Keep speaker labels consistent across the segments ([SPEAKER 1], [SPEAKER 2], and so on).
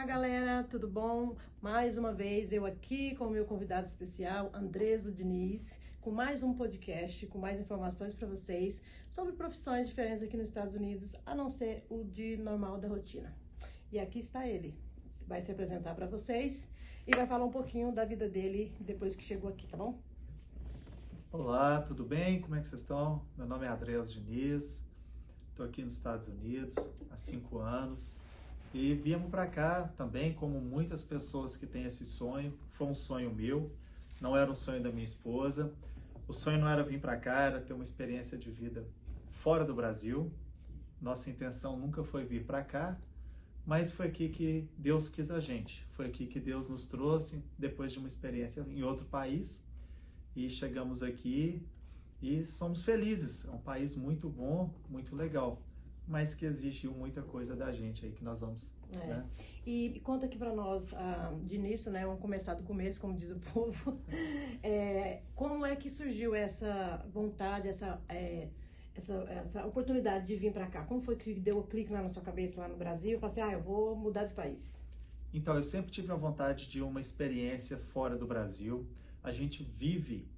[SPEAKER 1] Olá, galera, tudo bom? Mais uma vez eu aqui com o meu convidado especial, Andreso Diniz, com mais um podcast, com mais informações para vocês sobre profissões diferentes aqui nos Estados Unidos, a não ser o de normal da rotina. E aqui está ele, vai se apresentar para vocês e vai falar um pouquinho da vida dele depois que chegou aqui, tá bom?
[SPEAKER 2] Olá, tudo bem? Como é que vocês estão? Meu nome é Andreso Diniz, estou aqui nos Estados Unidos há 5 anos e viemos para cá também, como muitas pessoas que têm esse sonho. Foi um sonho meu, não era um sonho da minha esposa. O sonho não era vir para cá, era ter uma experiência de vida fora do Brasil. Nossa intenção nunca foi vir para cá, mas foi aqui que Deus quis a gente. Foi aqui que Deus nos trouxe depois de uma experiência em outro país. E chegamos aqui e somos felizes. É um país muito bom, muito legal, mas que exigiu muita coisa da gente aí que nós vamos. Né?
[SPEAKER 1] E conta aqui para nós, de início, né? Vamos começar do começo, como diz o povo. Como é que surgiu essa vontade, essa oportunidade de vir para cá? Como foi que deu o clique lá na sua cabeça, lá no Brasil? E falou assim, eu vou mudar de país.
[SPEAKER 2] Então, eu sempre tive a vontade de uma experiência fora do Brasil. A gente vive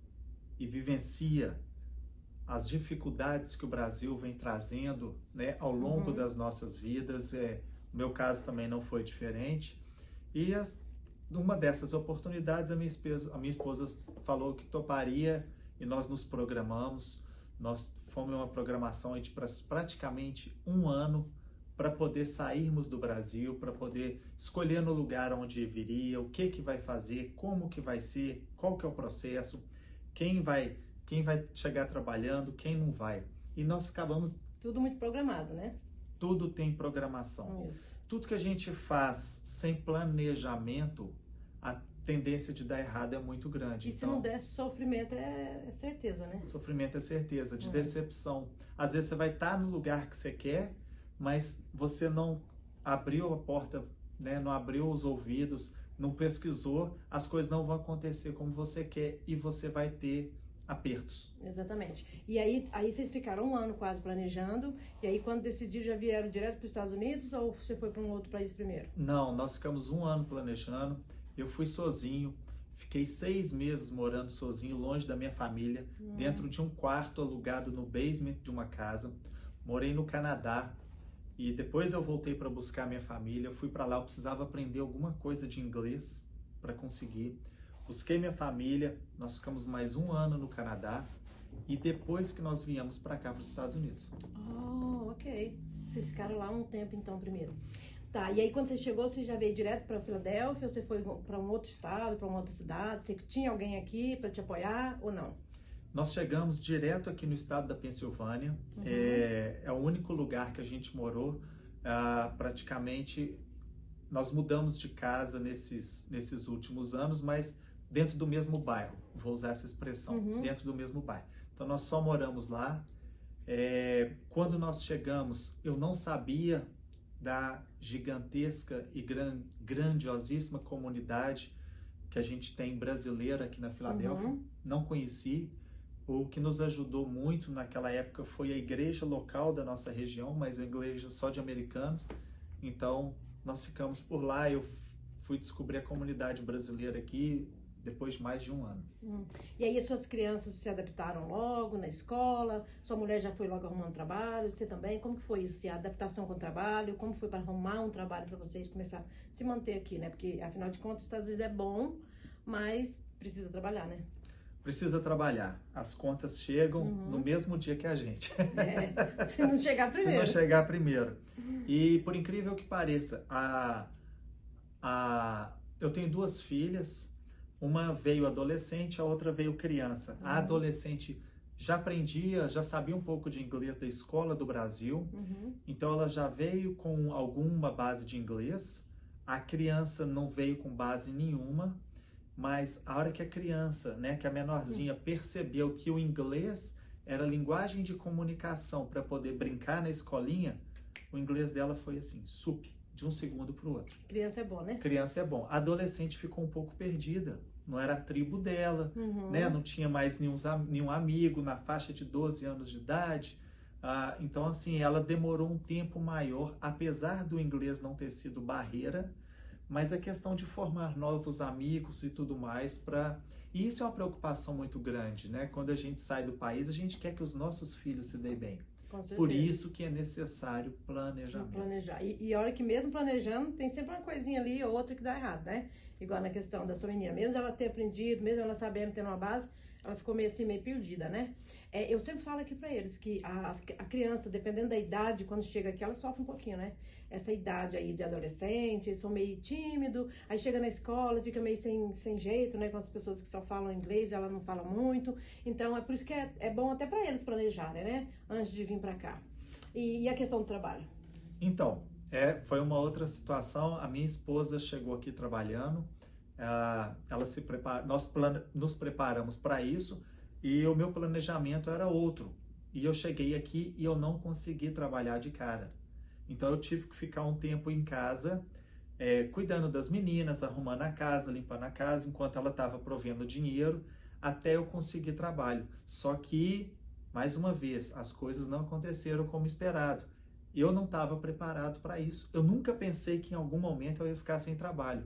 [SPEAKER 2] e vivencia as dificuldades que o Brasil vem trazendo, né, ao longo das nossas vidas. No meu caso também não foi diferente. E numa dessas oportunidades, a minha esposa falou que toparia e nós nos programamos. Nós fomos uma programação de praticamente 1 ano para poder sairmos do Brasil, para poder escolher no lugar onde viria, o que vai fazer, como que vai ser, qual que é o processo, quem vai chegar trabalhando, quem não vai. E nós acabamos...
[SPEAKER 1] Tudo muito programado, né?
[SPEAKER 2] Tudo tem programação.
[SPEAKER 1] Isso.
[SPEAKER 2] Tudo que a gente faz sem planejamento, a tendência de dar errado é muito grande.
[SPEAKER 1] E se não der, sofrimento é certeza, né?
[SPEAKER 2] Sofrimento é certeza, de decepção. Às vezes você vai estar no lugar que você quer, mas você não abriu a porta, né? Não abriu os ouvidos, não pesquisou, as coisas não vão acontecer como você quer e você vai ter apertos.
[SPEAKER 1] Exatamente. E aí vocês ficaram 1 ano quase planejando, e aí quando decidiram já vieram direto para os Estados Unidos ou você foi para um outro país primeiro?
[SPEAKER 2] Não, nós ficamos 1 ano planejando, eu fui sozinho, fiquei 6 meses morando sozinho, longe da minha família, dentro de um quarto alugado no basement de uma casa. Morei no Canadá. E depois eu voltei para buscar minha família, eu fui para lá, eu precisava aprender alguma coisa de inglês para conseguir. Busquei minha família, nós ficamos mais 1 ano no Canadá e depois que nós viemos para cá, para os Estados Unidos.
[SPEAKER 1] Oh, ok. Vocês ficaram lá um tempo então primeiro. Tá, e aí quando você chegou, você já veio direto para Filadélfia ou você foi para um outro estado, para uma outra cidade? Você tinha alguém aqui para te apoiar ou não?
[SPEAKER 2] Nós chegamos direto aqui no estado da Pensilvânia, é o único lugar que a gente morou. Praticamente nós mudamos de casa nesses últimos anos, mas dentro do mesmo bairro, vou usar essa expressão, dentro do mesmo bairro. Então nós só moramos lá. Quando nós chegamos, eu não sabia da gigantesca e grandiosíssima comunidade que a gente tem brasileira aqui na Filadélfia, não conheci. O que nos ajudou muito naquela época foi a igreja local da nossa região, mas uma igreja só de americanos. Então, nós ficamos por lá. Eu fui descobrir a comunidade brasileira aqui depois de mais de 1 ano.
[SPEAKER 1] E aí as suas crianças se adaptaram logo na escola? Sua mulher já foi logo arrumando trabalho? Você também? Como que foi isso? A adaptação com o trabalho? Como foi para arrumar um trabalho para vocês começar a se manter aqui, né? Porque, afinal de contas, os Estados Unidos é bom, mas precisa trabalhar, né?
[SPEAKER 2] Precisa trabalhar. As contas chegam no mesmo dia que a gente.
[SPEAKER 1] Se não chegar primeiro.
[SPEAKER 2] Se não chegar primeiro. E por incrível que pareça, eu tenho 2 filhas, uma veio adolescente, a outra veio criança. A adolescente já aprendia, já sabia um pouco de inglês da escola do Brasil, então ela já veio com alguma base de inglês. A criança não veio com base nenhuma. Mas a hora que a criança, né, que a menorzinha percebeu que o inglês era linguagem de comunicação para poder brincar na escolinha, o inglês dela foi assim, de um segundo para o outro.
[SPEAKER 1] Criança é bom, né?
[SPEAKER 2] Criança é bom. A adolescente ficou um pouco perdida. Não era a tribo dela, né? Não tinha mais nenhum amigo na faixa de 12 anos de idade. Então, assim, ela demorou um tempo maior, apesar do inglês não ter sido barreira, mas é questão de formar novos amigos e tudo mais E isso é uma preocupação muito grande, né? Quando a gente sai do país, a gente quer que os nossos filhos se deem bem.
[SPEAKER 1] Com certeza.
[SPEAKER 2] Por isso que é necessário planejamento.
[SPEAKER 1] Planejar. E a hora que mesmo planejando, tem sempre uma coisinha ali ou outra que dá errado, né? Igual na questão da sua menina. Mesmo ela ter aprendido, mesmo ela sabendo ter uma base, ela ficou meio assim, meio perdida, né? Eu sempre falo aqui pra eles que a criança, dependendo da idade, quando chega aqui, ela sofre um pouquinho, né? Essa idade aí de adolescente, eles são meio tímidos, aí chega na escola, fica meio sem jeito, né? Com as pessoas que só falam inglês, ela não fala muito. Então, é por isso que é bom até pra eles planejarem, né? Antes de vir pra cá. E a questão do trabalho?
[SPEAKER 2] Então, foi uma outra situação. A minha esposa chegou aqui trabalhando, ela se prepara, nos preparamos para isso e o meu planejamento era outro. E eu cheguei aqui e eu não consegui trabalhar de cara. Então eu tive que ficar um tempo em casa, cuidando das meninas, arrumando a casa, limpando a casa, enquanto ela estava provendo dinheiro, até eu conseguir trabalho. Só que, mais uma vez, as coisas não aconteceram como esperado. Eu não estava preparado para isso. Eu nunca pensei que em algum momento eu ia ficar sem trabalho.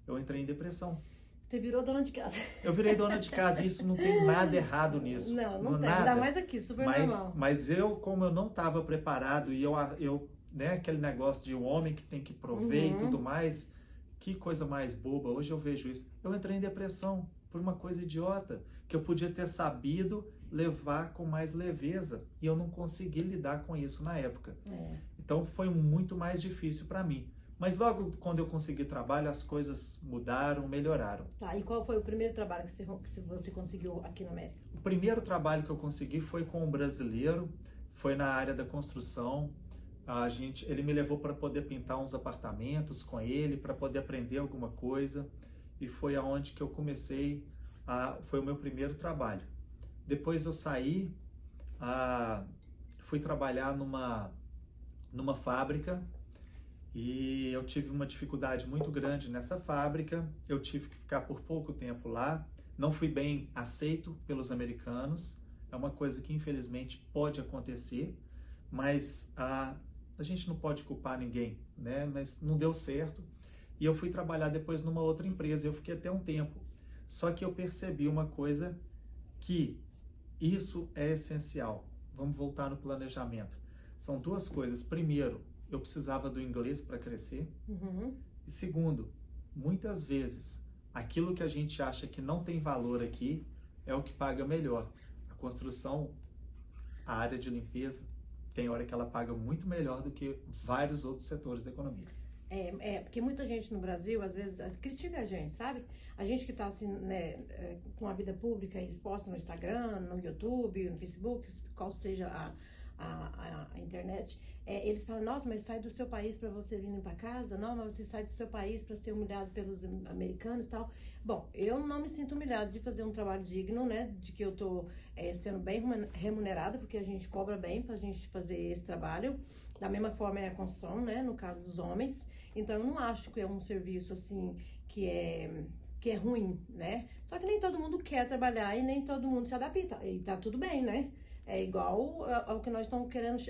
[SPEAKER 2] Eu entrei em depressão.
[SPEAKER 1] Você virou dona de casa.
[SPEAKER 2] Eu virei dona de casa e isso não tem nada errado nisso.
[SPEAKER 1] Não tem.
[SPEAKER 2] Nada.
[SPEAKER 1] Ainda mais aqui, super normal.
[SPEAKER 2] Mas como eu não estava preparado e né, aquele negócio de um homem que tem que prover e tudo mais, que coisa mais boba. Hoje eu vejo isso. Eu entrei em depressão por uma coisa idiota, que eu podia ter sabido levar com mais leveza e eu não consegui lidar com isso na época. Então foi muito mais difícil para mim. Mas logo quando eu consegui trabalho, as coisas mudaram, melhoraram.
[SPEAKER 1] Tá, e qual foi o primeiro trabalho que você conseguiu aqui na América?
[SPEAKER 2] O primeiro trabalho que eu consegui foi com um brasileiro, foi na área da construção. Ele me levou para poder pintar uns apartamentos com ele, para poder aprender alguma coisa. E foi aonde que eu comecei, foi o meu primeiro trabalho. Depois eu saí, fui trabalhar numa fábrica e eu tive uma dificuldade muito grande nessa fábrica. Eu tive que ficar por pouco tempo lá. Não fui bem aceito pelos americanos. É uma coisa que infelizmente pode acontecer, mas a gente não pode culpar ninguém, né? Mas não deu certo. E eu fui trabalhar depois numa outra empresa. Eu fiquei até um tempo. Só que eu percebi uma coisa, que isso é essencial. Vamos voltar no planejamento. São duas coisas. Primeiro, eu precisava do inglês para crescer. E segundo, muitas vezes, aquilo que a gente acha que não tem valor aqui é o que paga melhor. A construção, a área de limpeza, tem hora que ela paga muito melhor do que vários outros setores da economia.
[SPEAKER 1] Porque muita gente no Brasil, às vezes, critica a gente, sabe? A gente que tá assim, né, com a vida pública e exposta no Instagram, no YouTube, no Facebook, qual seja a internet, eles falam, nossa, mas sai do seu país para você vir para casa? Não, mas você sai do seu país para ser humilhado pelos americanos e tal. Bom, eu não me sinto humilhada de fazer um trabalho digno, né? De que eu tô sendo bem remunerada, porque a gente cobra bem pra gente fazer esse trabalho. Da mesma forma é a construção, né? No caso dos homens. Então, eu não acho que é um serviço, assim, que é ruim, né? Só que nem todo mundo quer trabalhar e nem todo mundo se adapta. E tá tudo bem, né? É igual ao que nós estamos querendo,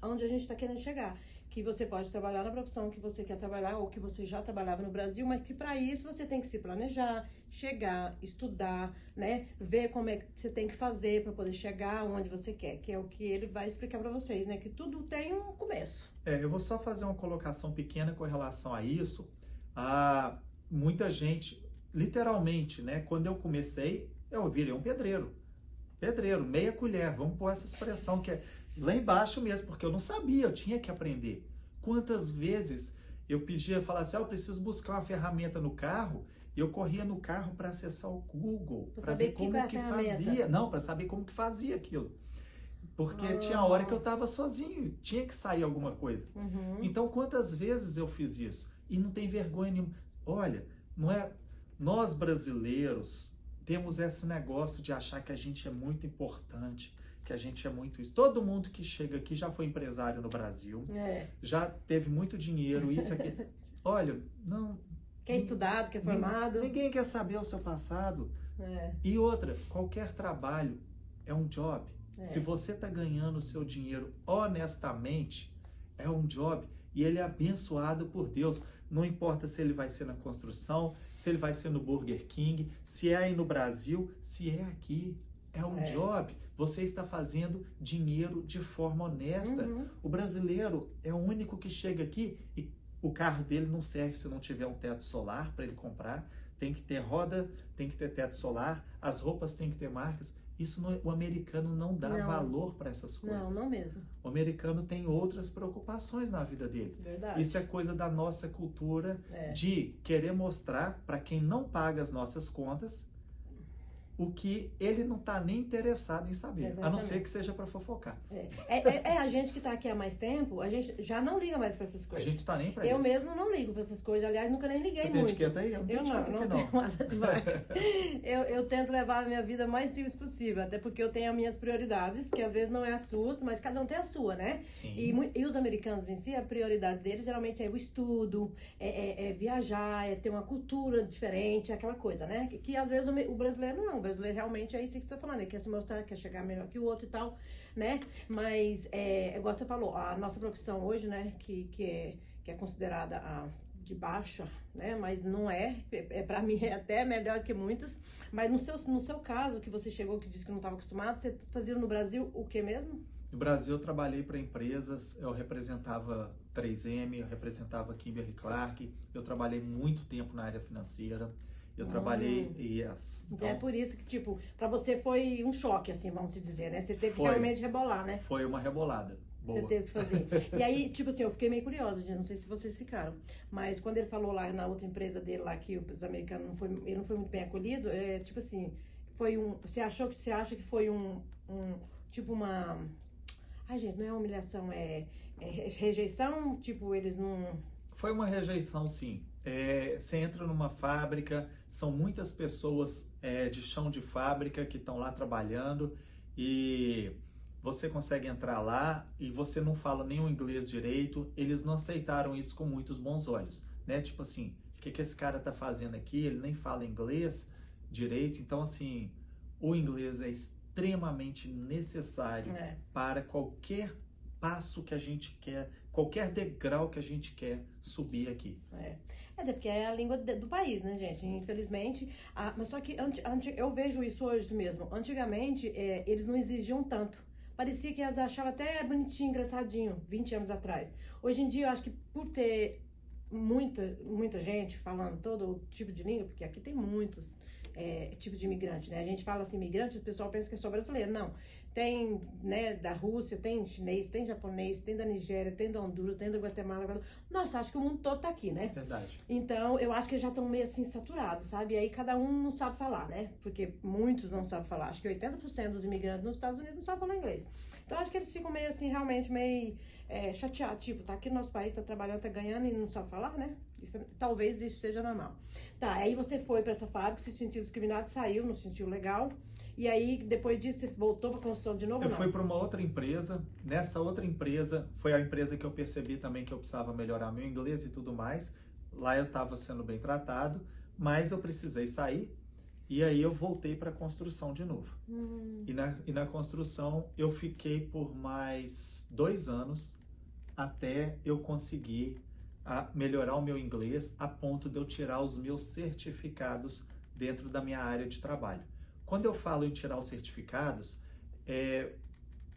[SPEAKER 1] aonde a gente está querendo chegar. Que você pode trabalhar na profissão que você quer trabalhar ou que você já trabalhava no Brasil, mas que para isso você tem que se planejar, chegar, estudar, né? Ver como é que você tem que fazer para poder chegar onde você quer, que é o que ele vai explicar para vocês, né? Que tudo tem um começo.
[SPEAKER 2] Eu vou só fazer uma colocação pequena com relação a isso. Muita gente, literalmente, né? Quando eu comecei, eu virei um pedreiro. Pedreiro, meia colher, vamos pôr essa expressão que é lá embaixo mesmo, porque eu não sabia, eu tinha que aprender. Quantas vezes eu pedia, falava assim, eu preciso buscar uma ferramenta no carro, e eu corria no carro para acessar o Google, para ver como que fazia. Não, para saber como que fazia aquilo. Porque tinha hora que eu estava sozinho, tinha que sair alguma coisa. Então, quantas vezes eu fiz isso? E não tem vergonha nenhuma. Olha, não é... Nós brasileiros temos esse negócio de achar que a gente é muito importante, que a gente é muito isso. Todo mundo que chega aqui já foi empresário no Brasil, já teve muito dinheiro, isso aqui. Olha, não...
[SPEAKER 1] Quer estudado, quer formado.
[SPEAKER 2] Ninguém quer saber o seu passado. E outra, qualquer trabalho é um job. Se você está ganhando o seu dinheiro honestamente, é um job. e ele é abençoado por Deus. Não importa se ele vai ser na construção, se ele vai ser no Burger King, se é aí no Brasil, se é aqui. É um job. Você está fazendo dinheiro de forma honesta. O brasileiro é o único que chega aqui e o carro dele não serve se não tiver um teto solar para ele comprar. Tem que ter roda, tem que ter teto solar, as roupas têm que ter marcas. Isso o americano não dá valor para essas coisas.
[SPEAKER 1] Não mesmo.
[SPEAKER 2] O americano tem outras preocupações na vida dele.
[SPEAKER 1] Verdade.
[SPEAKER 2] Isso é coisa da nossa cultura de querer mostrar para quem não paga as nossas contas o que ele não está nem interessado em saber,
[SPEAKER 1] Exatamente.
[SPEAKER 2] a não ser que seja para fofocar.
[SPEAKER 1] A gente que está aqui há mais tempo, a gente já não liga mais para essas coisas.
[SPEAKER 2] A gente está nem para isso.
[SPEAKER 1] Eu mesmo não ligo para essas coisas, aliás, nunca nem liguei
[SPEAKER 2] Você
[SPEAKER 1] muito.
[SPEAKER 2] tem etiqueta aí? Eu não tenho etiqueta aqui,
[SPEAKER 1] tenho nada demais. Eu tento levar a minha vida mais simples possível, até porque eu tenho as minhas prioridades, que às vezes não é as suas, mas cada um tem a sua, né?
[SPEAKER 2] Sim.
[SPEAKER 1] E os americanos em si, a prioridade deles geralmente é o estudo, é viajar, é ter uma cultura diferente, aquela coisa, né? Que às vezes o brasileiro não, o brasileiro realmente é isso que você está falando, ele quer se mostrar, quer chegar melhor que o outro e tal, né? Mas, igual você falou, a nossa profissão hoje, né, que é considerada a de baixa, né? Mas não para mim é até melhor que muitas. Mas no seu caso, que você chegou, que disse que não estava acostumado, você fazia no Brasil o que mesmo?
[SPEAKER 2] No Brasil eu trabalhei para empresas, eu representava 3M, eu representava Kimberly-Clark, eu trabalhei muito tempo na área financeira. Eu trabalhei
[SPEAKER 1] Então é por isso que, tipo, pra você foi um choque, assim, vamos dizer, né? Você teve que realmente rebolar, né?
[SPEAKER 2] Foi uma rebolada. Boa.
[SPEAKER 1] Você teve que fazer. E aí, tipo assim, eu fiquei meio curiosa, não sei se vocês ficaram, mas quando ele falou lá na outra empresa dele lá que os americanos ele não foi muito bem acolhido, tipo assim, você acha que foi tipo uma, ai gente, não é humilhação, é rejeição, tipo, eles não...
[SPEAKER 2] Foi uma rejeição, sim. Você entra numa fábrica, são muitas pessoas de chão de fábrica que estão lá trabalhando e você consegue entrar lá e você não fala nem o inglês direito. Eles não aceitaram isso com muitos bons olhos, né? Tipo assim, o que esse cara tá fazendo aqui? Ele nem fala inglês direito. Então, assim, o inglês é extremamente necessário para qualquer passo que a gente quer, qualquer degrau que a gente quer subir aqui.
[SPEAKER 1] Até porque é a língua do país, né, gente? Infelizmente. Mas só que eu vejo isso hoje mesmo. Antigamente, eles não exigiam tanto. Parecia que eles achavam até bonitinho, engraçadinho, 20 anos atrás. Hoje em dia, eu acho que por ter muita gente falando todo tipo de língua, porque aqui tem muitos tipos de imigrante, né? A gente fala assim, imigrante, o pessoal pensa que é só brasileiro. Não. Tem, né, da Rússia, tem chinês, tem japonês, tem da Nigéria, tem da Honduras, tem da Guatemala. Nossa, acho que o mundo todo tá aqui, né?
[SPEAKER 2] Verdade.
[SPEAKER 1] Então, eu acho que eles já estão meio assim saturados, sabe? E aí cada um não sabe falar, né? Porque muitos não sabem falar. Acho que 80% dos imigrantes nos Estados Unidos não sabem falar inglês. Então, acho que eles ficam meio assim, realmente meio chateados. Tipo, tá aqui no nosso país, tá trabalhando, tá ganhando e não sabe falar, né? Talvez isso seja normal. Tá, aí você foi pra essa fábrica, se sentiu discriminado, saiu, não se sentiu legal. E aí, depois disso, você voltou pra construção de novo?
[SPEAKER 2] Eu fui para uma outra empresa. Nessa outra empresa, foi a empresa que eu percebi também que eu precisava melhorar meu inglês e tudo mais. Lá eu estava sendo bem tratado, mas eu precisei sair. E aí eu voltei para a construção de novo. E na construção eu fiquei por mais 2 anos até eu conseguir melhorar o meu inglês a ponto de eu tirar os meus certificados dentro da minha área de trabalho. Quando eu falo em tirar os certificados,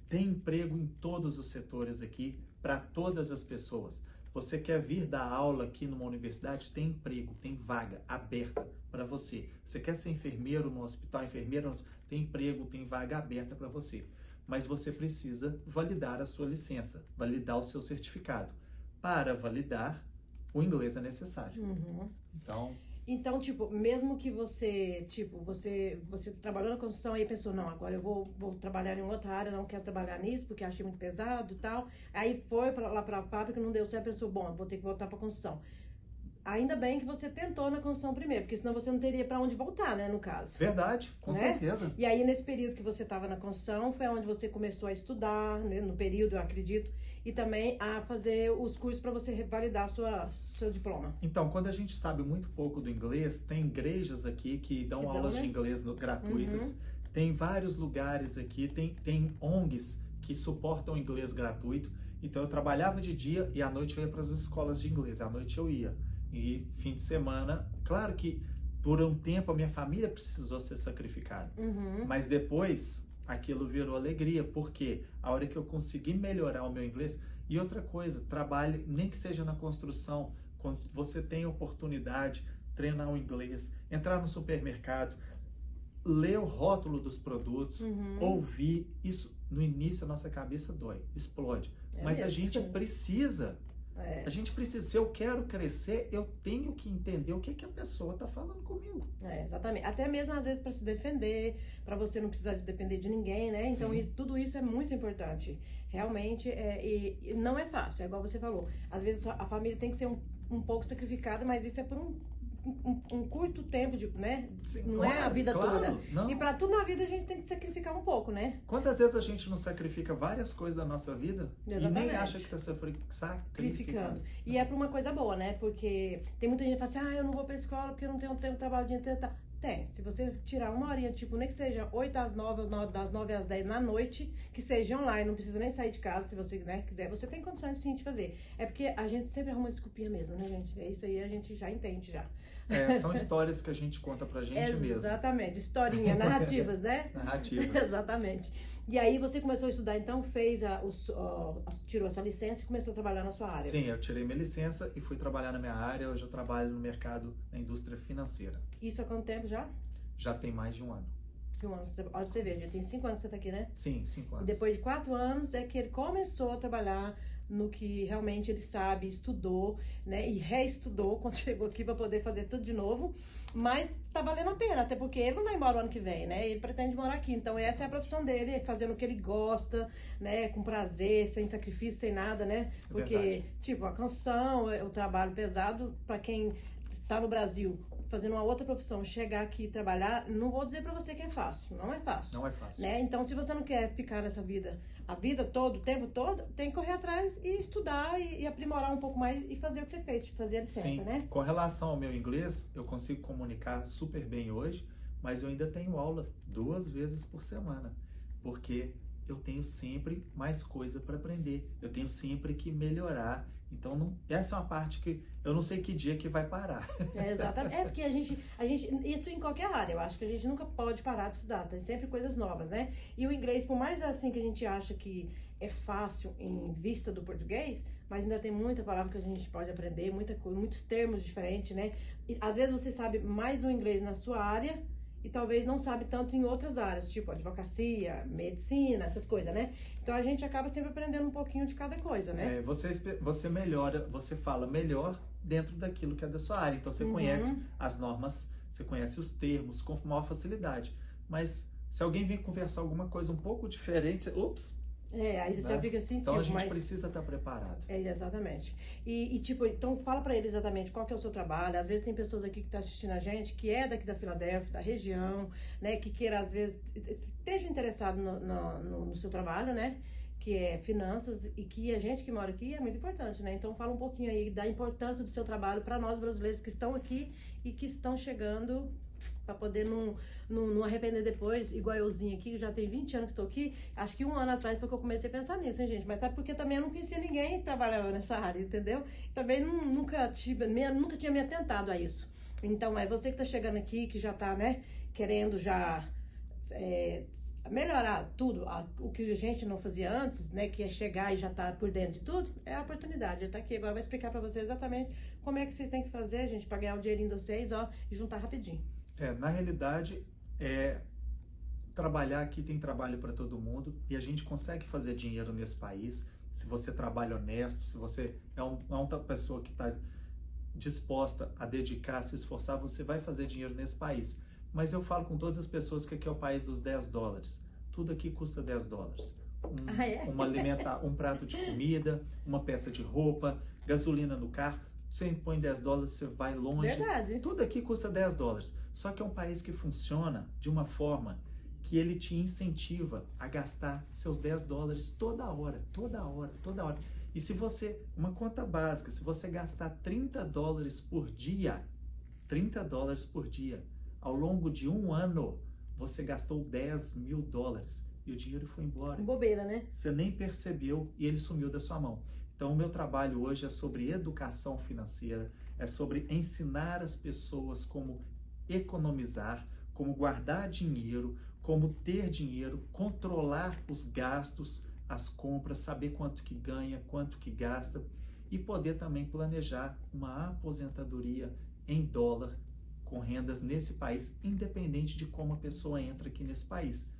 [SPEAKER 2] tem emprego em todos os setores aqui, para todas as pessoas. Você quer vir dar aula aqui numa universidade? Tem emprego, tem vaga aberta para você. Você quer ser enfermeiro no hospital, enfermeira, tem emprego, tem vaga aberta para você. Mas você precisa validar a sua licença, validar o seu certificado. Para validar, o inglês é necessário. Então, tipo, mesmo que você trabalhou na construção e pensou, não, agora eu vou trabalhar em outra área, não quero trabalhar nisso porque achei muito pesado e tal. Aí foi lá pra fábrica, não deu certo, pensou, bom, eu vou ter que voltar pra construção. Ainda bem que você tentou na construção primeiro, porque senão você não teria pra onde voltar, né, no caso. Verdade, com certeza.
[SPEAKER 1] E aí, nesse período que você estava na construção, foi onde você começou a estudar, né, no período, eu acredito, e também a fazer os cursos para você revalidar seu diploma.
[SPEAKER 2] Então, quando a gente sabe muito pouco do inglês, tem igrejas aqui que dão aulas de inglês gratuitas, tem vários lugares aqui, tem ONGs que suportam inglês gratuito, Então eu trabalhava de dia e à noite eu ia para as escolas de inglês. À noite eu ia. E fim de semana, claro que por um tempo a minha família precisou ser sacrificada. Mas depois aquilo virou alegria, porque a hora que eu consegui melhorar o meu inglês. E outra coisa, trabalhe, nem que seja na construção, quando você tem oportunidade, treinar o inglês, entrar no supermercado, ler o rótulo dos produtos, ouvir, isso no início a nossa cabeça dói, explode. Mas
[SPEAKER 1] mesmo.
[SPEAKER 2] a gente precisa, se eu quero crescer, eu tenho que entender o que a pessoa está falando comigo.
[SPEAKER 1] Exatamente. Até mesmo às vezes para se defender, para você não precisar de depender de ninguém, né? Então tudo isso é muito importante. Realmente, e não é fácil, é igual você falou. Às vezes a família tem que ser um pouco sacrificada, mas isso é por um curto tempo, né?
[SPEAKER 2] Sim,
[SPEAKER 1] não
[SPEAKER 2] claro,
[SPEAKER 1] é a vida toda.
[SPEAKER 2] Não.
[SPEAKER 1] E para tudo na vida a gente tem que sacrificar um pouco, né?
[SPEAKER 2] Quantas vezes a gente não sacrifica várias coisas da nossa vida
[SPEAKER 1] Exatamente.
[SPEAKER 2] e nem acha que está sacrificando?
[SPEAKER 1] E é para uma coisa boa, né? Porque tem muita gente que fala assim, eu não vou para escola porque eu não tenho tempo de trabalho o dia inteiro. Tá. Tem. Se você tirar uma horinha, tipo, nem que seja 8 às 9 ou das 9 às 10 na noite, que seja online, não precisa nem sair de casa, se você quiser, você tem condições sim de fazer. É porque a gente sempre arruma desculpinha mesmo, né, gente? É isso aí, a gente já entende já.
[SPEAKER 2] São histórias que a gente conta pra gente mesmo.
[SPEAKER 1] Exatamente, historinha, narrativas, né?
[SPEAKER 2] Narrativas.
[SPEAKER 1] Exatamente. E aí você começou a estudar, então tirou a sua licença e começou a trabalhar na sua área.
[SPEAKER 2] Sim, eu tirei minha licença e fui trabalhar na minha área. Hoje eu trabalho no mercado, na indústria financeira.
[SPEAKER 1] Isso há quanto tempo já?
[SPEAKER 2] Já tem mais de um ano.
[SPEAKER 1] Olha, você vê, já tem 5 anos que você tá aqui, né?
[SPEAKER 2] Sim, 5 anos.
[SPEAKER 1] E depois de 4 anos é que ele começou a trabalhar no que realmente ele sabe, estudou, né? E reestudou quando chegou aqui para poder fazer tudo de novo. Mas tá valendo a pena, até porque ele não vai embora o ano que vem, né? Ele pretende morar aqui. Então essa é a profissão dele, fazendo o que ele gosta, né? Com prazer, sem sacrifício, sem nada, né? Porque, tipo, a canção, o trabalho pesado, para quem está no Brasil fazendo uma outra profissão, chegar aqui e trabalhar, não vou dizer pra você que é fácil, não é fácil.
[SPEAKER 2] Não é fácil.
[SPEAKER 1] Né? Então, se você não quer ficar nessa vida, a vida toda, o tempo todo, tem que correr atrás e estudar e aprimorar um pouco mais e fazer o que você fez, fazer a licença,
[SPEAKER 2] Sim.
[SPEAKER 1] né?
[SPEAKER 2] Com relação ao meu inglês, eu consigo comunicar super bem hoje, mas eu ainda tenho aula 2 vezes por semana, porque eu tenho sempre mais coisa para aprender, eu tenho sempre que melhorar. Então, essa é uma parte que eu não sei que dia que vai parar.
[SPEAKER 1] Exatamente. Porque a gente, isso em qualquer área, eu acho que a gente nunca pode parar de estudar, tem sempre coisas novas, né? E o inglês, por mais assim que a gente acha que é fácil em vista do português, mas ainda tem muita palavra que a gente pode aprender, muitos termos diferentes, né? E, às vezes você sabe mais o inglês na sua área e talvez não sabe tanto em outras áreas, tipo advocacia, medicina, essas coisas, né? Então a gente acaba sempre aprendendo um pouquinho de cada coisa, né?
[SPEAKER 2] Você melhora, você fala melhor dentro daquilo que é da sua área. Então você conhece as normas, você conhece os termos com maior facilidade. Mas se alguém vir conversar alguma coisa um pouco diferente,
[SPEAKER 1] aí você já fica assim,
[SPEAKER 2] então a gente precisa estar preparado.
[SPEAKER 1] Exatamente. E tipo, então fala pra ele exatamente qual que é o seu trabalho. Às vezes tem pessoas aqui que estão assistindo a gente, que é daqui da Filadélfia, da região, né? Que queira, às vezes, esteja interessado no seu trabalho, né? Que é finanças, e que a gente que mora aqui é muito importante, né? Então fala um pouquinho aí da importância do seu trabalho para nós brasileiros que estão aqui e que estão chegando, para poder não arrepender depois, igual euzinho aqui, que já tem 20 anos que estou aqui. Acho que 1 ano atrás foi que eu comecei a pensar nisso, hein, gente? Mas tá porque também eu não conhecia ninguém que trabalhava nessa área, entendeu? Também nunca tinha me atentado a isso. Então, é você que tá chegando aqui, que já tá, né, querendo já melhorar tudo, o que a gente não fazia antes, né, que é chegar e já tá por dentro de tudo, é a oportunidade. Ele tá aqui agora, vai explicar para vocês exatamente como é que vocês têm que fazer, gente, para ganhar o dinheirinho de vocês, e juntar rapidinho.
[SPEAKER 2] Na realidade, trabalhar aqui tem trabalho para todo mundo e a gente consegue fazer dinheiro nesse país se você trabalha honesto, se você é uma pessoa que está disposta a dedicar, a se esforçar, você vai fazer dinheiro nesse país. Mas eu falo com todas as pessoas que aqui é o país dos $10. Tudo aqui custa $10. Um prato de comida, uma peça de roupa, gasolina no carro. Você põe $10, você vai longe.
[SPEAKER 1] Verdade.
[SPEAKER 2] Tudo aqui custa $10. Só que é um país que funciona de uma forma que ele te incentiva a gastar seus $10 toda hora. E se você, uma conta básica, se você gastar $30 por dia, $30 por dia, ao longo de 1 ano, você gastou $10.000. e o dinheiro foi embora.
[SPEAKER 1] Bobeira, né?
[SPEAKER 2] Você nem percebeu e ele sumiu da sua mão. Então, o meu trabalho hoje é sobre educação financeira, é sobre ensinar as pessoas como economizar, como guardar dinheiro, como ter dinheiro, controlar os gastos, as compras, saber quanto que ganha, quanto que gasta e poder também planejar uma aposentadoria em dólar com rendas nesse país, independente de como a pessoa entra aqui nesse país,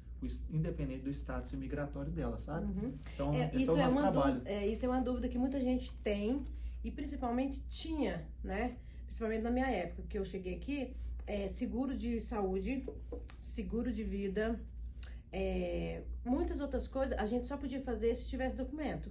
[SPEAKER 2] independente do status imigratório dela, sabe?
[SPEAKER 1] Uhum.
[SPEAKER 2] Então, esse é o nosso trabalho.
[SPEAKER 1] Isso é uma dúvida que muita gente tem e principalmente tinha, né? Principalmente na minha época, que eu cheguei aqui, seguro de saúde, seguro de vida, muitas outras coisas, a gente só podia fazer se tivesse documento.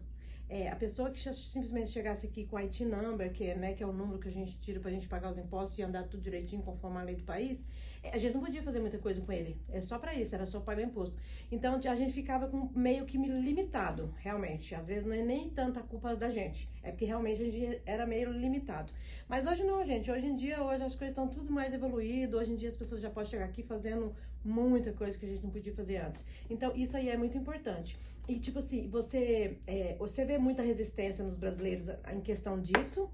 [SPEAKER 1] A pessoa que simplesmente chegasse aqui com a IT number, que é o número que a gente tira pra gente pagar os impostos e andar tudo direitinho conforme a lei do país, a gente não podia fazer muita coisa com ele. É só pra isso, era só pagar imposto. Então a gente ficava meio que limitado, realmente. Às vezes não é nem tanta culpa da gente, é porque realmente a gente era meio limitado. Mas hoje não, gente. Hoje em dia, as coisas estão tudo mais evoluído. Hoje em dia as pessoas já podem chegar aqui fazendo muita coisa que a gente não podia fazer antes. Então isso aí é muito importante. E tipo assim, você vê muita resistência nos brasileiros em questão disso?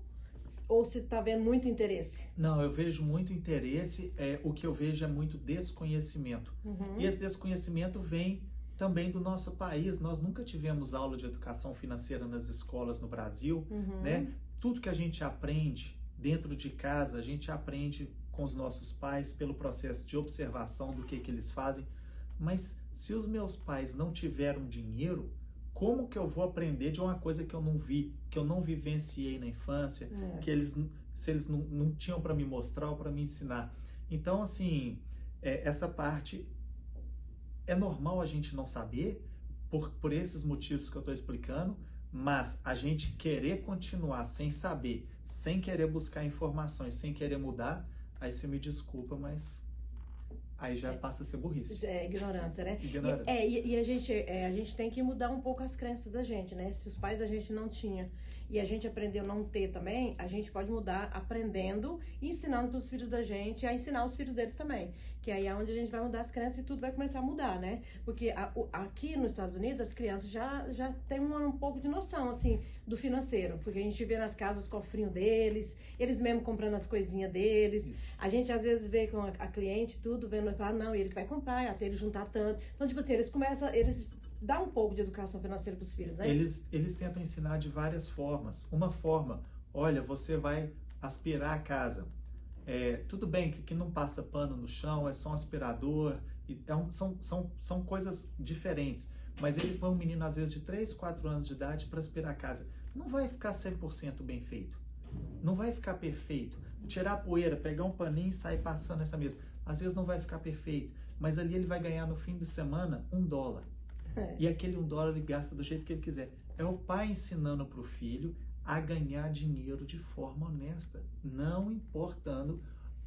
[SPEAKER 1] Ou você tá vendo muito interesse?
[SPEAKER 2] Não, eu vejo muito interesse. O que eu vejo é muito desconhecimento.
[SPEAKER 1] Uhum.
[SPEAKER 2] E esse desconhecimento vem também do nosso país. Nós nunca tivemos aula de educação financeira nas escolas no Brasil, né? Tudo que a gente aprende dentro de casa, a gente aprende com os nossos pais pelo processo de observação do que eles fazem. Mas se os meus pais não tiveram dinheiro, como que eu vou aprender de uma coisa que eu não vi, que eu não vivenciei na infância, que se eles não tinham para me mostrar ou para me ensinar? Então, assim, essa parte é normal a gente não saber por esses motivos que eu estou explicando, mas a gente querer continuar sem saber, sem querer buscar informações, sem querer mudar, aí você me desculpa, mas aí já passa a ser burrice.
[SPEAKER 1] É ignorância, né?
[SPEAKER 2] Ignorância.
[SPEAKER 1] E a gente tem que mudar um pouco as crenças da gente, né? Se os pais da gente não tinham e a gente aprendeu a não ter também, a gente pode mudar aprendendo e ensinando para os filhos da gente a ensinar os filhos deles também. Que aí é onde a gente vai mudar as crenças e tudo vai começar a mudar, né? Porque aqui nos Estados Unidos as crianças já têm um pouco de noção, assim, do financeiro. Porque a gente vê nas casas os cofrinhos deles, eles mesmo comprando as coisinhas deles.
[SPEAKER 2] Isso.
[SPEAKER 1] A gente às vezes vê com a cliente tudo, vendo e fala, não, ele que vai comprar, até ele juntar tanto. Então, tipo assim, eles dão um pouco de educação financeira para os filhos, né?
[SPEAKER 2] Eles tentam ensinar de várias formas. Uma forma, olha, você vai aspirar a casa. Tudo bem que não passa pano no chão, é só um aspirador, são coisas diferentes. Mas ele põe um menino, às vezes, de 3, 4 anos de idade para aspirar a casa. Não vai ficar 100% bem feito. Não vai ficar perfeito. Tirar a poeira, pegar um paninho e sair passando essa mesa. Às vezes não vai ficar perfeito, mas ali ele vai ganhar no fim de semana $1. E aquele $1 ele gasta do jeito que ele quiser. É o pai ensinando para o filho a ganhar dinheiro de forma honesta, não importando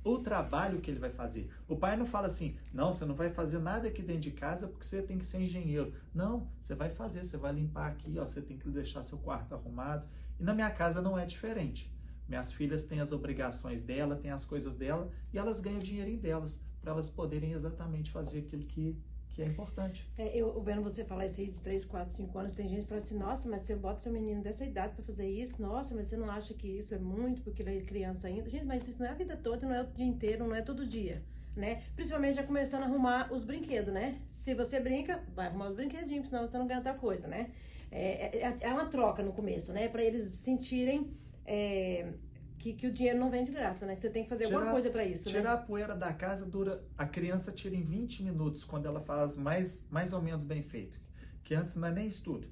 [SPEAKER 2] o trabalho que ele vai fazer. O pai não fala assim, não, você não vai fazer nada aqui dentro de casa porque você tem que ser engenheiro. Não, você vai fazer, você vai limpar aqui, ó, você tem que deixar seu quarto arrumado. E na minha casa não é diferente. Minhas filhas têm as obrigações dela, têm as coisas dela e elas ganham o dinheirinho delas para elas poderem exatamente fazer aquilo que é importante.
[SPEAKER 1] Eu vendo você falar isso aí de 3, 4, 5 anos, tem gente que fala assim, nossa, mas você bota seu menino dessa idade para fazer isso, nossa, mas você não acha que isso é muito porque ele é criança ainda? Gente, mas isso não é a vida toda, não é o dia inteiro, não é todo dia, né? Principalmente já começando a arrumar os brinquedos, né? Se você brinca, vai arrumar os brinquedinhos, senão você não ganha outra coisa, né? É uma troca no começo, né? Para eles sentirem que o dinheiro não vem de graça, né? Que você tem que fazer alguma coisa para isso,
[SPEAKER 2] tirar
[SPEAKER 1] né?
[SPEAKER 2] a poeira da casa a criança tira em 20 minutos, quando ela faz mais ou menos bem feito. Que antes não é nem estudo.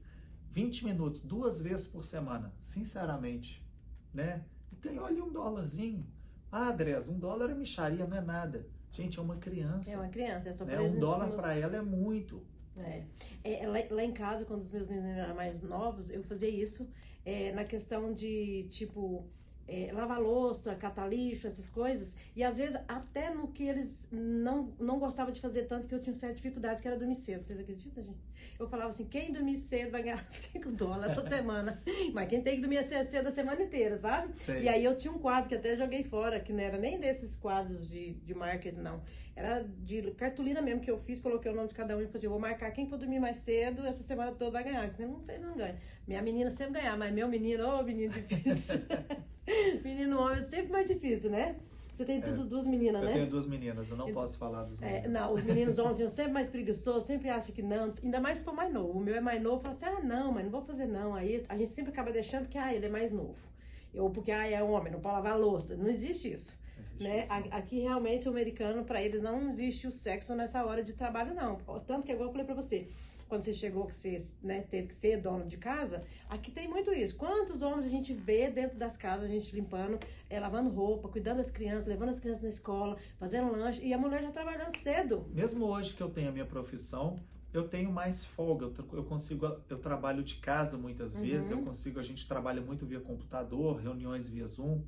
[SPEAKER 2] 20 minutos, 2 vezes por semana, sinceramente, né? E ganhou ali $1. Ah, Andrés, $1 é mixaria, não é nada. Gente, é uma criança.
[SPEAKER 1] É uma criança, é só
[SPEAKER 2] né? $1 para ela é muito.
[SPEAKER 1] Lá em casa, quando os meus meninos eram mais novos, eu fazia isso na questão de, tipo, lavar louça, catar lixo, essas coisas. E às vezes até no que eles não gostavam de fazer tanto, que eu tinha certa dificuldade, que era dormir cedo. Vocês acreditam, gente? Eu falava assim, quem dormir cedo vai ganhar $5 essa semana. Mas quem tem que dormir cedo a semana inteira, sabe?
[SPEAKER 2] Sei.
[SPEAKER 1] E aí eu tinha um quadro que até joguei fora, que não era nem desses quadros de marketing, não. Era de cartolina mesmo que eu fiz, coloquei o nome de cada um e falei assim, eu vou marcar quem for dormir mais cedo, essa semana toda vai ganhar. Quem não fez, não ganha. Minha menina sempre ganhava, mas meu menino, ô menino difícil. Menino homem é sempre mais difícil, né? Você tem tudo duas meninas, né?
[SPEAKER 2] Eu tenho 2 meninas, eu não posso falar dos meninos.
[SPEAKER 1] Não, os meninos homens são sempre mais preguiçosos, sempre acham que não, ainda mais se for mais novo. O meu é mais novo, fala assim, não, mas não vou fazer não. Aí a gente sempre acaba deixando porque, ele é mais novo. Ou porque, é homem, não pode lavar louça. Não existe isso. Né? Aqui realmente o americano, para eles não existe o sexo nessa hora de trabalho, não. Tanto que, igual eu falei pra você, quando você chegou, que você, né, teve que ser dono de casa, aqui tem muito isso. Quantos homens a gente vê dentro das casas, a gente limpando, lavando roupa, cuidando das crianças, levando as crianças na escola, fazendo lanche, e a mulher já trabalhando cedo.
[SPEAKER 2] Mesmo hoje que eu tenho a minha profissão, eu tenho mais folga, eu trabalho de casa muitas vezes, a gente trabalha muito via computador, reuniões via Zoom,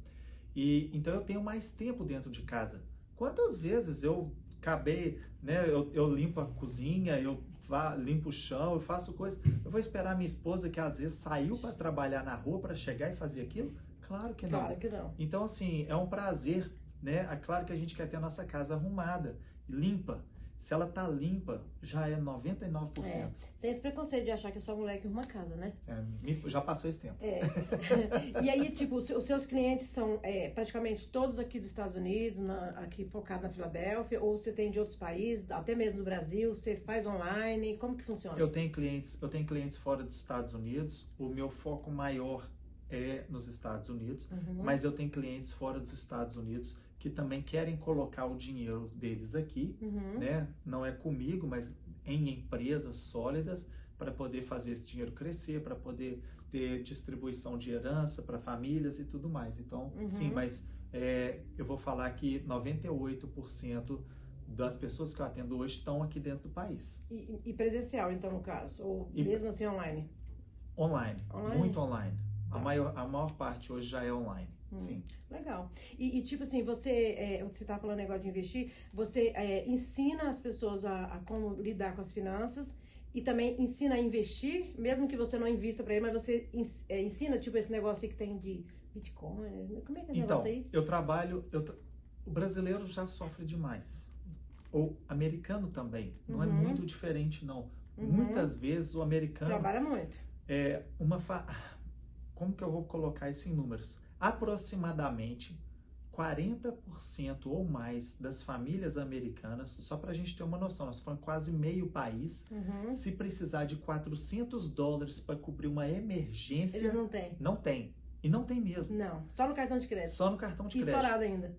[SPEAKER 2] então eu tenho mais tempo dentro de casa. Quantas vezes eu acabei, né, eu limpo a cozinha, eu limpo o chão, eu faço coisas, eu vou esperar minha esposa que às vezes saiu para trabalhar na rua para chegar e fazer aquilo? Claro que não.
[SPEAKER 1] Claro que não.
[SPEAKER 2] Então assim, é um prazer, né? É claro que a gente quer ter a nossa casa arrumada, limpa. Se ela tá limpa, já é 99%.
[SPEAKER 1] Sem esse preconceito de achar que é só mulher que arruma casa, né?
[SPEAKER 2] Já passou esse tempo.
[SPEAKER 1] E aí, tipo, os seus clientes são praticamente todos aqui dos Estados Unidos, aqui focado na Filadélfia, ou você tem de outros países, até mesmo do Brasil, você faz online, como que funciona?
[SPEAKER 2] Eu tenho clientes fora dos Estados Unidos, o meu foco maior é nos Estados Unidos, mas eu tenho clientes fora dos Estados Unidos que também querem colocar o dinheiro deles aqui, né? Não é comigo, mas em empresas sólidas, para poder fazer esse dinheiro crescer, para poder ter distribuição de herança para famílias e tudo mais. Então, sim, mas eu vou falar que 98% das pessoas que eu atendo hoje estão aqui dentro do país.
[SPEAKER 1] E presencial, então, no caso? Ou mesmo assim online?
[SPEAKER 2] Online, muito online. A maior parte hoje já é online. Sim.
[SPEAKER 1] Legal. E tipo assim, você tá falando negócio de investir, você ensina as pessoas a como lidar com as finanças e também ensina a investir, mesmo que você não invista para ele, mas você ensina, tipo, esse negócio aí que tem de Bitcoin, como é que é esse negócio aí?
[SPEAKER 2] Eu trabalho, o brasileiro já sofre demais. O americano também, não é muito diferente não. Muitas vezes o americano...
[SPEAKER 1] Trabalha muito.
[SPEAKER 2] Como que eu vou colocar isso em números? Aproximadamente 40% ou mais das famílias americanas, só para a gente ter uma noção, nós falamos quase meio país, se precisar de $400 para cobrir uma emergência...
[SPEAKER 1] Eles não têm.
[SPEAKER 2] Não tem. E não tem mesmo.
[SPEAKER 1] Não, só no cartão de crédito.
[SPEAKER 2] Só no cartão de crédito.
[SPEAKER 1] Estourado ainda.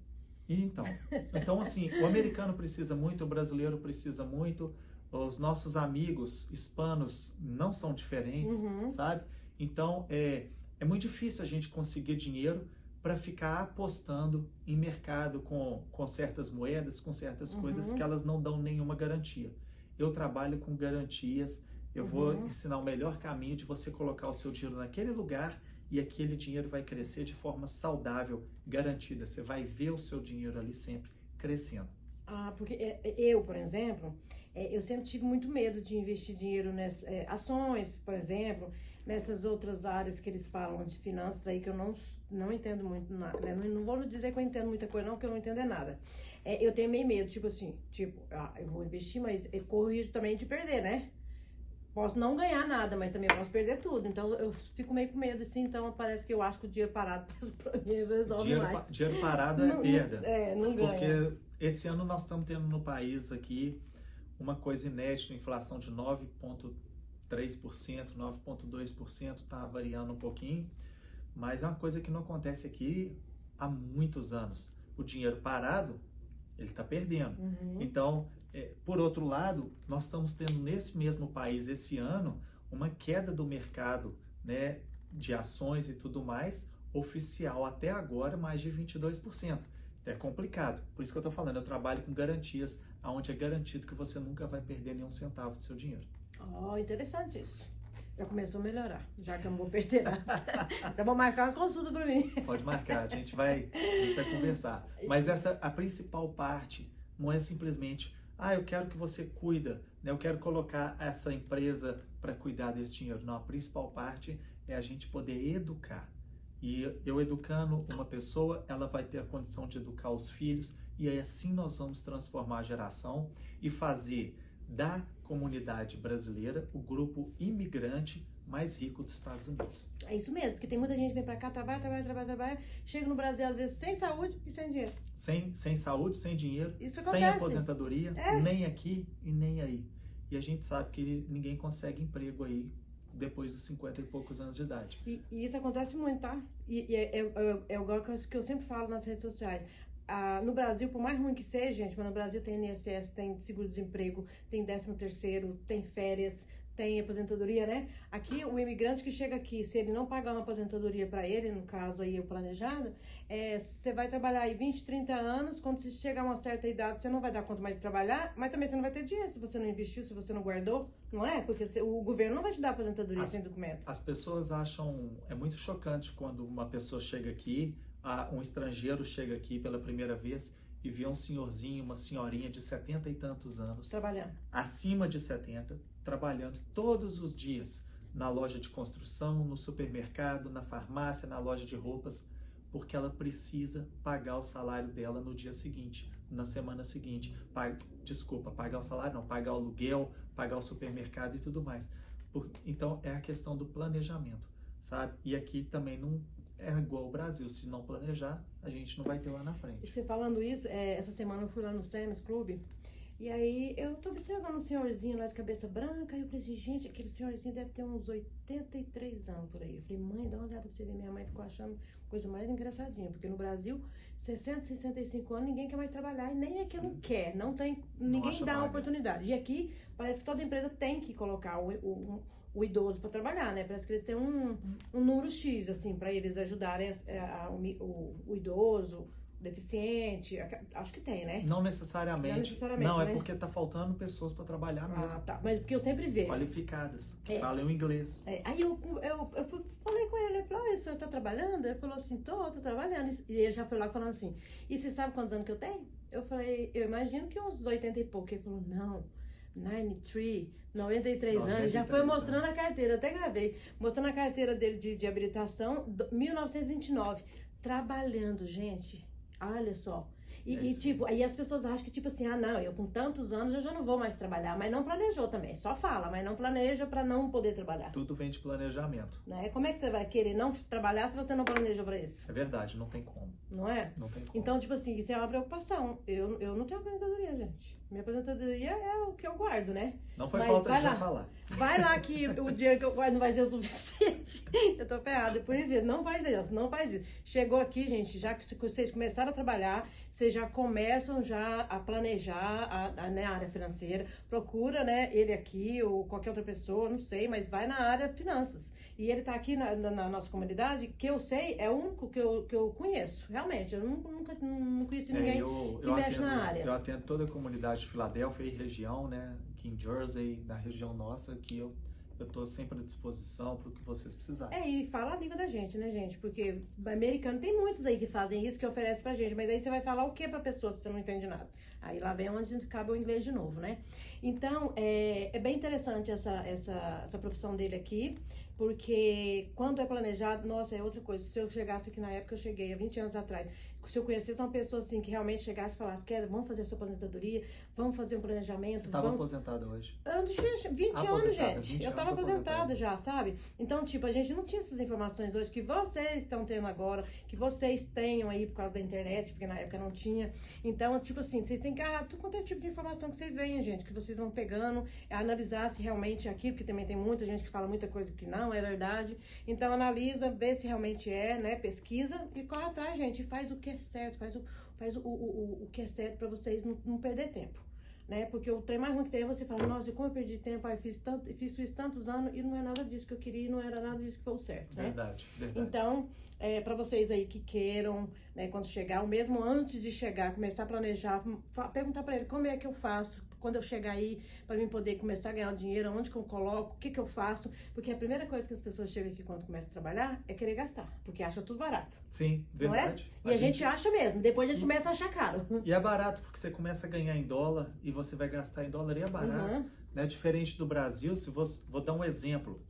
[SPEAKER 2] Então assim, o americano precisa muito, o brasileiro precisa muito, os nossos amigos hispanos não são diferentes, sabe? Então, é muito difícil a gente conseguir dinheiro para ficar apostando em mercado com certas moedas, com certas coisas que elas não dão nenhuma garantia. Eu trabalho com garantias, eu vou ensinar o melhor caminho de você colocar o seu dinheiro naquele lugar e aquele dinheiro vai crescer de forma saudável, garantida. Você vai ver o seu dinheiro ali sempre crescendo.
[SPEAKER 1] Porque eu, por exemplo, eu sempre tive muito medo de investir dinheiro nessas ações, por exemplo, nessas outras áreas que eles falam de finanças aí que eu não entendo muito nada, né? Não vou dizer que eu entendo muita coisa não, porque eu não entendo nada. Eu tenho meio medo, tipo assim, eu vou investir, mas eu corro risco também de perder, né? Posso não ganhar nada, mas também posso perder tudo. Então, eu fico meio com medo, assim. Então, parece que eu acho que o dinheiro parado para mim resolve mais.
[SPEAKER 2] Dinheiro parado é perda.
[SPEAKER 1] Não ganha.
[SPEAKER 2] Porque esse ano nós estamos tendo no país aqui uma coisa inédita, inflação de 9,3%, 9,2%, está variando um pouquinho. Mas é uma coisa que não acontece aqui há muitos anos. O dinheiro parado, ele está perdendo. Então... por outro lado, nós estamos tendo nesse mesmo país esse ano uma queda do mercado, né, de ações e tudo mais, oficial até agora mais de 22%. Então é complicado. Por isso que eu estou falando, eu trabalho com garantias, onde é garantido que você nunca vai perder nenhum centavo do seu dinheiro.
[SPEAKER 1] Interessante isso. Já começou a melhorar, já que eu não vou perder nada. Já vou marcar uma consulta para mim.
[SPEAKER 2] Pode marcar, a gente vai conversar. Mas a principal parte não é simplesmente, eu quero que você cuida, né? Eu quero colocar essa empresa para cuidar desse dinheiro. Não, a principal parte é a gente poder educar. E eu educando uma pessoa, ela vai ter a condição de educar os filhos, e aí assim nós vamos transformar a geração e fazer da comunidade brasileira o grupo imigrante mais rico dos Estados Unidos.
[SPEAKER 1] É isso mesmo, porque tem muita gente que vem pra cá, trabalha, chega no Brasil às vezes sem saúde e sem dinheiro.
[SPEAKER 2] Sem saúde, sem dinheiro,
[SPEAKER 1] Isso
[SPEAKER 2] sem
[SPEAKER 1] acontece.
[SPEAKER 2] aposentadoria, nem aqui e nem aí. E a gente sabe que ninguém consegue emprego aí depois dos 50 e poucos anos de idade.
[SPEAKER 1] E isso acontece muito, tá? E é o que eu sempre falo nas redes sociais. No Brasil, por mais ruim que seja, gente, mas no Brasil tem INSS, tem seguro-desemprego, tem 13º, tem férias, tem aposentadoria, né? Aqui, o imigrante que chega aqui, se ele não pagar uma aposentadoria para ele, no caso aí o planejado, você vai trabalhar aí 20, 30 anos, quando você chegar a uma certa idade, você não vai dar conta mais de trabalhar, mas também você não vai ter dinheiro se você não investiu, se você não guardou, não é? Porque o governo não vai te dar aposentadoria sem documento.
[SPEAKER 2] As pessoas acham, é muito chocante quando uma pessoa chega aqui, um estrangeiro chega aqui pela primeira vez e vê um senhorzinho, uma senhorinha de 70 e tantos anos,
[SPEAKER 1] trabalhando,
[SPEAKER 2] acima de 70, trabalhando todos os dias na loja de construção, no supermercado, na farmácia, na loja de roupas, porque ela precisa pagar o salário dela no dia seguinte, na semana seguinte. Pagar o salário não, pagar o aluguel, pagar o supermercado e tudo mais. Então é a questão do planejamento, sabe? E aqui também não é igual ao Brasil, se não planejar, a gente não vai ter lá na frente.
[SPEAKER 1] E você falando isso, essa semana eu fui lá no Sam's Club, e aí eu tô observando um senhorzinho lá de cabeça branca, e eu falei assim, gente, aquele senhorzinho deve ter uns 83 anos por aí. Eu falei, mãe, dá uma olhada pra você ver. Minha mãe ficou achando coisa mais engraçadinha, porque no Brasil, 60, 65 anos, ninguém quer mais trabalhar, e nem é que não quer, ninguém dá uma oportunidade. E aqui, parece que toda empresa tem que colocar o idoso para trabalhar, né? Parece que eles têm um número X, assim, para eles ajudarem o idoso, deficiente, acho que tem, né?
[SPEAKER 2] Não necessariamente. Não,
[SPEAKER 1] né?
[SPEAKER 2] é porque tá faltando pessoas para trabalhar mesmo.
[SPEAKER 1] Tá. Mas porque eu sempre vejo.
[SPEAKER 2] Qualificadas, que falam inglês.
[SPEAKER 1] Aí eu falei com ele, falei, o senhor tá trabalhando? Ele falou assim, tô trabalhando. E ele já foi lá falando assim, e você sabe quantos anos que eu tenho? Eu falei, eu imagino que uns 80 e pouco. Ele falou, não, 93 anos, já foi mostrando a carteira, eu até gravei, mostrando a carteira dele de habilitação, 1929, trabalhando, gente, olha só. E tipo, aí as pessoas acham que tipo assim, não, eu com tantos anos eu já não vou mais trabalhar, mas não planejou também, só fala, mas não planeja para não poder trabalhar.
[SPEAKER 2] Tudo vem de planejamento.
[SPEAKER 1] Né? Como é que você vai querer não trabalhar se você não planejou para isso?
[SPEAKER 2] É verdade, não tem como.
[SPEAKER 1] Não é?
[SPEAKER 2] Não tem como.
[SPEAKER 1] Então, tipo assim, isso é uma preocupação. Eu não tenho aposentadoria, gente. Minha aposentadoria é o que eu guardo, né?
[SPEAKER 2] Não foi falta de já falar.
[SPEAKER 1] Vai lá que o dinheiro que eu guardo não vai ser o suficiente. Eu tô ferrada. Depois disso, não faz isso. Chegou aqui, gente, já que vocês começaram a trabalhar, vocês já começam já a planejar na área financeira. Procura, né, ele aqui ou qualquer outra pessoa, não sei, mas vai na área finanças. E ele tá aqui na nossa comunidade, que eu sei, é o único que eu conheço, realmente. Eu nunca conheci ninguém que mexe na área.
[SPEAKER 2] Eu atendo toda a comunidade de Filadélfia e região, né, aqui em Jersey, na região nossa, que eu tô sempre à disposição para o que vocês precisarem.
[SPEAKER 1] E fala a língua da gente, né, gente? Porque americano tem muitos aí que fazem isso, que oferecem pra gente, mas aí você vai falar o que pra pessoa se você não entende nada? Aí lá vem onde cabe o inglês de novo, né? Então, é bem interessante essa profissão dele aqui, porque quando é planejado, nossa, é outra coisa. Se eu chegasse aqui na época, eu cheguei há 20 anos atrás, se eu conhecesse uma pessoa assim, que realmente chegasse e falasse, vamos fazer a sua aposentadoria, vamos fazer um planejamento. Você
[SPEAKER 2] estava aposentada hoje?
[SPEAKER 1] Eu tinha 20 anos, gente. Eu estava aposentada já, sabe? Então, tipo, a gente não tinha essas informações hoje que vocês estão tendo agora, que vocês tenham aí por causa da internet, porque na época não tinha. Então, tipo assim, vocês têm que, tudo quanto é tipo de informação que vocês veem, gente, que vocês vão pegando, analisar se realmente é aquilo, porque também tem muita gente que fala muita coisa que não é verdade. Então, analisa, vê se realmente é, né? Pesquisa e corre atrás, gente, e faz o que é certo, faz o que é certo pra vocês não perder tempo, né? Porque o trem mais ruim que tem é você falar, nossa, como eu perdi tempo, fiz isso tantos anos e não é nada disso que eu queria, não era nada disso que foi o certo, né?
[SPEAKER 2] Verdade.
[SPEAKER 1] Então, pra vocês aí que queiram, né, quando chegar, ou mesmo antes de chegar, começar a planejar, perguntar pra ele como é que eu faço, quando eu chegar aí, para mim poder começar a ganhar o dinheiro, onde que eu coloco, o que que eu faço, porque a primeira coisa que as pessoas chegam aqui quando começam a trabalhar é querer gastar, porque acha tudo barato.
[SPEAKER 2] Sim, verdade.
[SPEAKER 1] Não é? E a gente acha mesmo, depois a gente começa a achar caro.
[SPEAKER 2] E é barato, porque você começa a ganhar em dólar e você vai gastar em dólar e é barato.
[SPEAKER 1] Uhum.
[SPEAKER 2] Né? Diferente do Brasil, se você, vou dar um exemplo.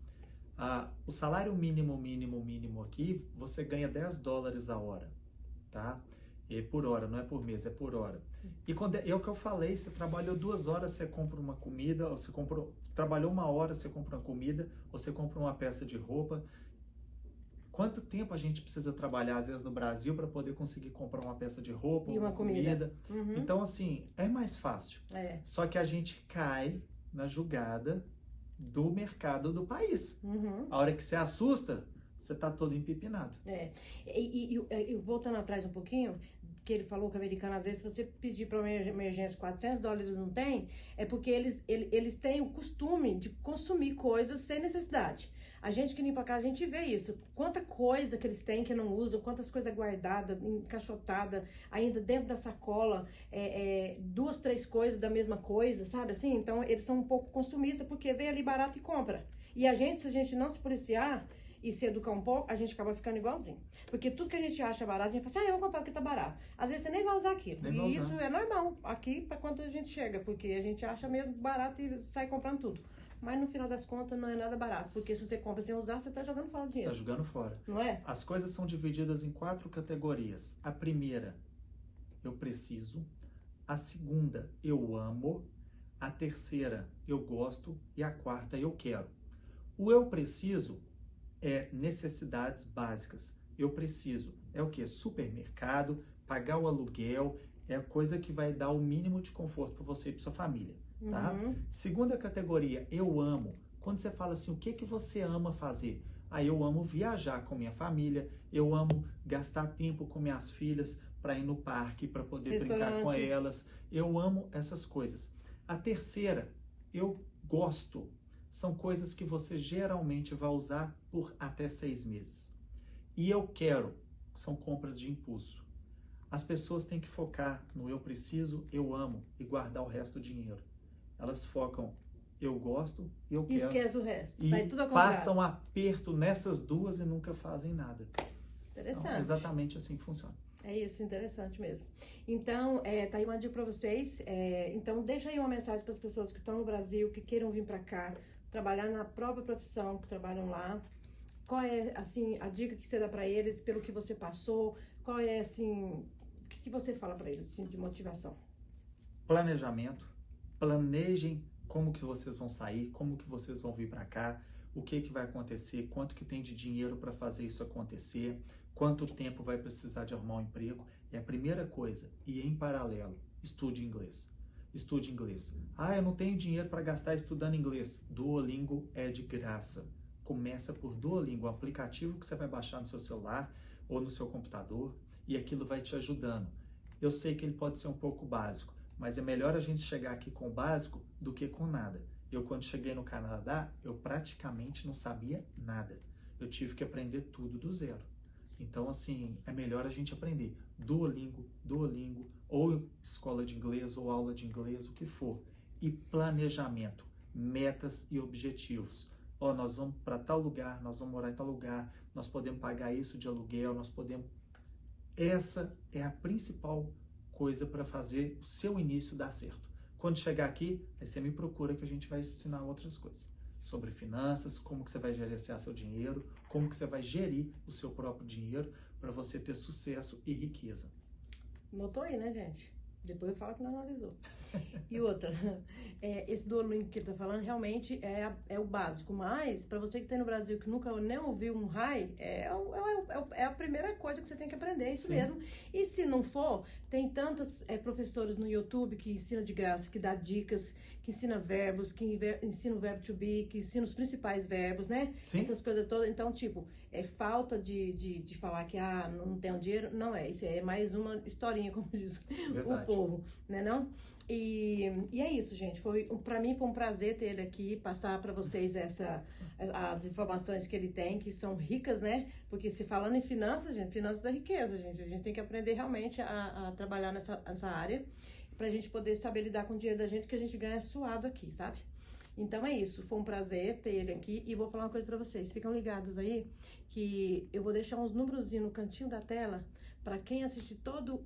[SPEAKER 2] O salário mínimo aqui, você ganha $10 a hora, tá? E por hora, não é por mês, é por hora. E quando é o que eu falei, você trabalhou 2 horas, você compra uma comida, ou você trabalhou 1 hora, você compra uma comida, ou você compra uma peça de roupa. Quanto tempo a gente precisa trabalhar, às vezes, no Brasil para poder conseguir comprar uma peça de roupa,
[SPEAKER 1] E uma comida. Uhum.
[SPEAKER 2] Então, assim, é mais fácil.
[SPEAKER 1] É.
[SPEAKER 2] Só que a gente cai na jugada do mercado do país.
[SPEAKER 1] Uhum.
[SPEAKER 2] A hora que você assusta, você tá todo empipinado.
[SPEAKER 1] E voltando atrás um pouquinho, que ele falou que o americano, às vezes, se você pedir para uma emergência $400, não tem, é porque eles têm o costume de consumir coisas sem necessidade. A gente que limpa a casa, a gente vê isso. Quanta coisa que eles têm que não usam, quantas coisas guardadas, encaixotadas, ainda dentro da sacola, 2, 3 coisas da mesma coisa, sabe assim? Então, eles são um pouco consumistas, porque vê ali barato e compra. E a gente, se a gente não se policiar e se educar um pouco, a gente acaba ficando igualzinho. Porque tudo que a gente acha barato, a gente fala assim, eu vou comprar porque tá barato. Às vezes você nem vai usar aquilo. E isso é normal aqui para quando a gente chega, porque a gente acha mesmo barato e sai comprando tudo. Mas no final das contas não é nada barato, porque se você compra sem usar, você tá jogando fora o dinheiro.
[SPEAKER 2] Você tá jogando fora.
[SPEAKER 1] Não é?
[SPEAKER 2] As coisas são divididas em 4 categorias. A primeira, eu preciso. A segunda, eu amo. A terceira, eu gosto. E a quarta, eu quero. O eu preciso é necessidades básicas. Eu preciso. É o quê? Supermercado, pagar o aluguel, é a coisa que vai dar o mínimo de conforto para você e para sua família. Tá?
[SPEAKER 1] Uhum.
[SPEAKER 2] Segunda categoria, eu amo. Quando você fala assim, o que que você ama fazer? Eu amo viajar com minha família, eu amo gastar tempo com minhas filhas para ir no parque, para poder brincar com elas. Eu amo essas coisas. A terceira, eu gosto. São coisas que você geralmente vai usar por até 6 meses. E eu quero, são compras de impulso. As pessoas têm que focar no eu preciso, eu amo e guardar o resto do dinheiro. Elas focam, eu gosto, eu quero.
[SPEAKER 1] Esquece o resto.
[SPEAKER 2] E
[SPEAKER 1] vai tudo ao
[SPEAKER 2] passam aperto nessas duas e nunca fazem nada.
[SPEAKER 1] Interessante.
[SPEAKER 2] Então, exatamente assim que funciona.
[SPEAKER 1] É isso, interessante mesmo. Então, tá aí uma dica para vocês. Então, deixa aí uma mensagem para as pessoas que estão no Brasil, que queiram vir para cá, trabalhar na própria profissão que trabalham lá. Qual é, assim, a dica que você dá para eles, pelo que você passou? Qual é, assim, o que você fala para eles de motivação?
[SPEAKER 2] Planejamento. Planejem como que vocês vão sair, como que vocês vão vir para cá, o que que vai acontecer, quanto que tem de dinheiro para fazer isso acontecer, quanto tempo vai precisar de arrumar um emprego. É a primeira coisa. E em paralelo, estude inglês. Estude inglês. Eu não tenho dinheiro para gastar estudando inglês. Duolingo é de graça. Começa por Duolingo, um aplicativo que você vai baixar no seu celular ou no seu computador, e aquilo vai te ajudando. Eu sei que ele pode ser um pouco básico, mas é melhor a gente chegar aqui com o básico do que com nada. Eu, quando cheguei no Canadá, eu praticamente não sabia nada. Eu tive que aprender tudo do zero. Então, assim, é melhor a gente aprender Duolingo, ou escola de inglês, ou aula de inglês, o que for. E planejamento, metas e objetivos. Nós vamos para tal lugar, nós vamos morar em tal lugar, nós podemos pagar isso de aluguel, nós podemos... Essa é a principal coisa para fazer o seu início dar certo. Quando chegar aqui, aí você me procura que a gente vai ensinar outras coisas. Sobre finanças, como que você vai gerenciar seu dinheiro, como que você vai gerir o seu próprio dinheiro para você ter sucesso e riqueza.
[SPEAKER 1] Notou aí, né, gente? Depois eu falo que não analisou. E outra, esse Duolingo que ele tá falando realmente é o básico, mas para você que tem no Brasil que nunca nem ouviu um RAI, é a primeira coisa que você tem que aprender, isso Sim. mesmo. E se não for, tem tantos professores no YouTube que ensina de graça, que dá dicas, que ensina verbos, que ensina o verbo to be, que ensina os principais verbos, né?
[SPEAKER 2] Sim.
[SPEAKER 1] Essas coisas todas. Então, tipo, é falta de falar que não tem dinheiro, não é. Isso é mais uma historinha, como diz
[SPEAKER 2] Verdade.
[SPEAKER 1] O povo, né não? E é isso, gente. Para mim foi um prazer ter ele aqui, passar para vocês as informações que ele tem, que são ricas, né? Porque se falando em finanças, gente, finanças é riqueza, gente. A gente tem que aprender realmente a trabalhar nessa área. pra gente poder saber lidar com o dinheiro da gente, que a gente ganha suado aqui, sabe? Então é isso, foi um prazer ter ele aqui e vou falar uma coisa pra vocês, ficam ligados aí que eu vou deixar uns númerozinhos no cantinho da tela pra quem assistir todo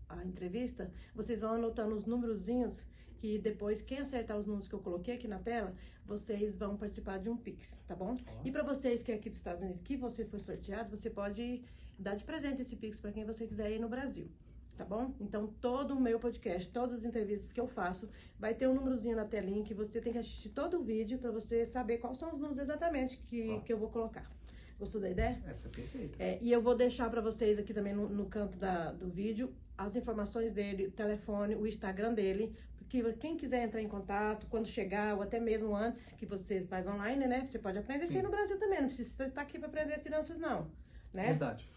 [SPEAKER 1] a entrevista, vocês vão anotando os númerozinhos que depois, quem acertar os números que eu coloquei aqui na tela, vocês vão participar de um Pix, tá bom? E pra vocês que é aqui dos Estados Unidos, que você foi sorteado, você pode dar de presente esse Pix pra quem você quiser ir no Brasil. Tá bom? Então, todo o meu podcast, todas as entrevistas que eu faço, vai ter um númerozinho na telinha que você tem que assistir todo o vídeo para você saber quais são os números exatamente que eu vou colocar. Gostou da ideia?
[SPEAKER 2] Essa é perfeita.
[SPEAKER 1] E eu vou deixar para vocês aqui também no canto do vídeo as informações dele, o telefone, o Instagram dele, porque quem quiser entrar em contato, quando chegar, ou até mesmo antes, que você faz online, né? Você pode aprender isso aí no Brasil também, não precisa estar aqui para aprender finanças, não. Né?
[SPEAKER 2] Verdade.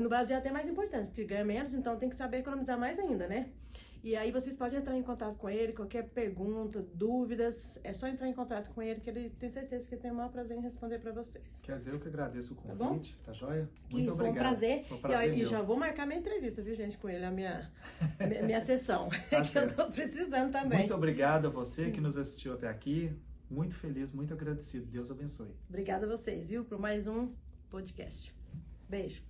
[SPEAKER 1] No Brasil é até mais importante, porque ganha menos, então tem que saber economizar mais ainda, né? E aí vocês podem entrar em contato com ele, qualquer pergunta, dúvidas, é só entrar em contato com ele, que ele tem certeza que ele tem o maior prazer em responder para vocês.
[SPEAKER 2] Quer dizer, eu que agradeço o convite,
[SPEAKER 1] tá bom?
[SPEAKER 2] Tá joia? Muito
[SPEAKER 1] Isso,
[SPEAKER 2] obrigado.
[SPEAKER 1] Foi um prazer. E
[SPEAKER 2] meu.
[SPEAKER 1] já vou marcar minha entrevista, viu, gente, com ele, a minha sessão,
[SPEAKER 2] Tá
[SPEAKER 1] que eu tô precisando também.
[SPEAKER 2] Muito obrigado a você que nos assistiu até aqui, muito feliz, muito agradecido, Deus abençoe.
[SPEAKER 1] Obrigada a vocês, viu, por mais um podcast. Beijo.